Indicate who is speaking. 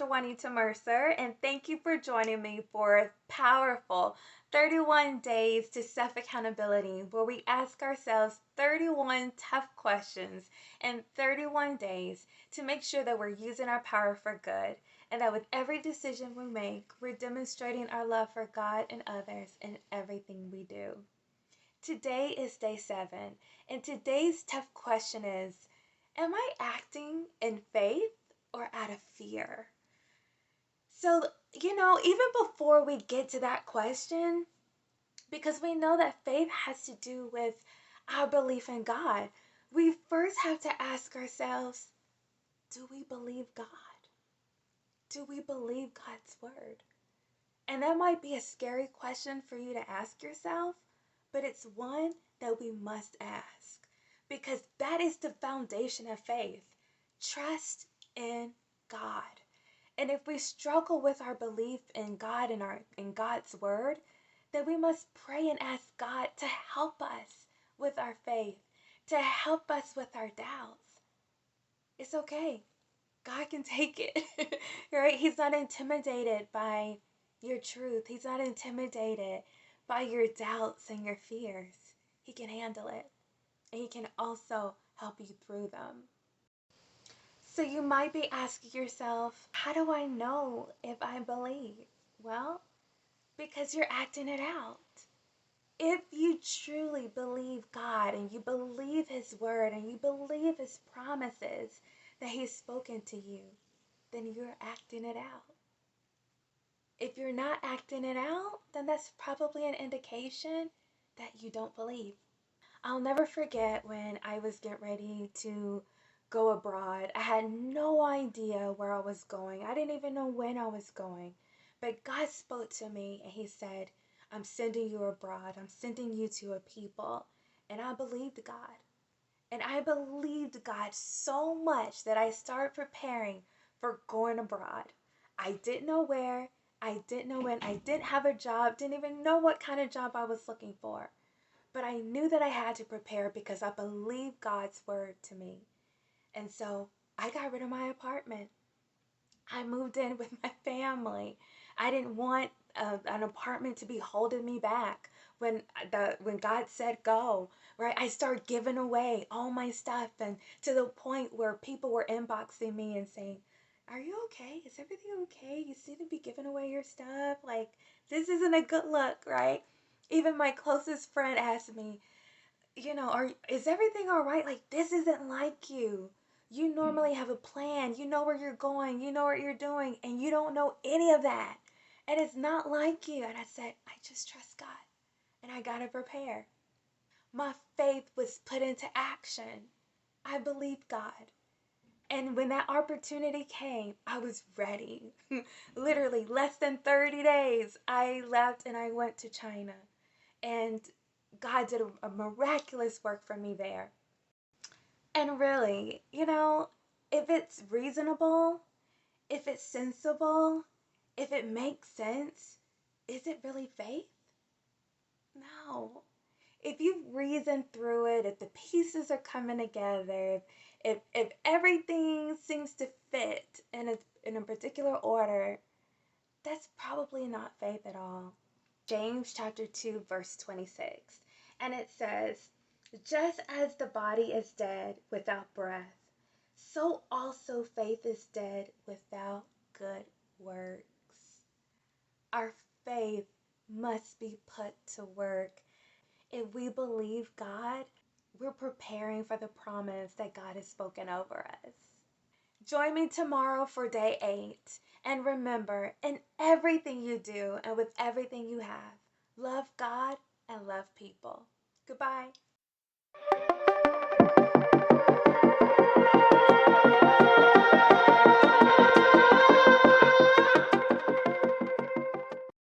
Speaker 1: Dr. Juanita Mercer, and thank you for joining me for a powerful 31 days to self-accountability, where we ask ourselves 31 tough questions in 31 days to make sure that we're using our power for good, and that with every decision we make, we're demonstrating our love for God and others in everything we do. Today is day 7, and today's tough question is, am I acting in faith or out of fear? So, even before we get to that question, because we know that faith has to do with our belief in God, we first have to ask ourselves, do we believe God? Do we believe God's word? And that might be a scary question for you to ask yourself, but it's one that we must ask, because that is the foundation of faith. Trust in God. And if we struggle with our belief in God and in God's word, then we must pray and ask God to help us with our faith, to help us with our doubts. It's okay. God can take it, right? He's not intimidated by your truth. He's not intimidated by your doubts and your fears. He can handle it, and He can also help you through them. So you might be asking yourself, how do I know if I believe? Well, because you're acting it out. If you truly believe God and you believe His word and you believe His promises that He's spoken to you, then you're acting it out. If you're not acting it out, then that's probably an indication that you don't believe. I'll never forget when I was getting ready to go abroad. I had no idea where I was going. I didn't even know when I was going. But God spoke to me and He said, I'm sending you abroad. I'm sending you to a people. And I believed God. And I believed God so much that I started preparing for going abroad. I didn't know where. I didn't know when. I didn't have a job. Didn't even know what kind of job I was looking for. But I knew that I had to prepare because I believed God's word to me. And so I got rid of my apartment. I moved in with my family. I didn't want an apartment to be holding me back when God said go, right? I started giving away all my stuff, and to the point where people were inboxing me and saying, are you okay? Is everything okay? You seem to be giving away your stuff. Like, this isn't a good look, right? Even my closest friend asked me, is everything all right? Like, this isn't like you. You normally have a plan. You know where you're going. You know what you're doing. And you don't know any of that. And it's not like you. And I said, I just trust God. And I got to prepare. My faith was put into action. I believed God. And when that opportunity came, I was ready. Literally, less than 30 days, I left and I went to China. And God did a miraculous work for me there. And really, if it's reasonable, if it's sensible, if it makes sense, is it really faith? No. If you've reasoned through it, if the pieces are coming together, if everything seems to fit in a particular order, that's probably not faith at all. James chapter 2, verse 26. And it says, just as the body is dead without breath, so also faith is dead without good works. Our faith must be put to work. If we believe God, we're preparing for the promise that God has spoken over us. Join me tomorrow for day 8. And remember, in everything you do and with everything you have, love God and love people. Goodbye.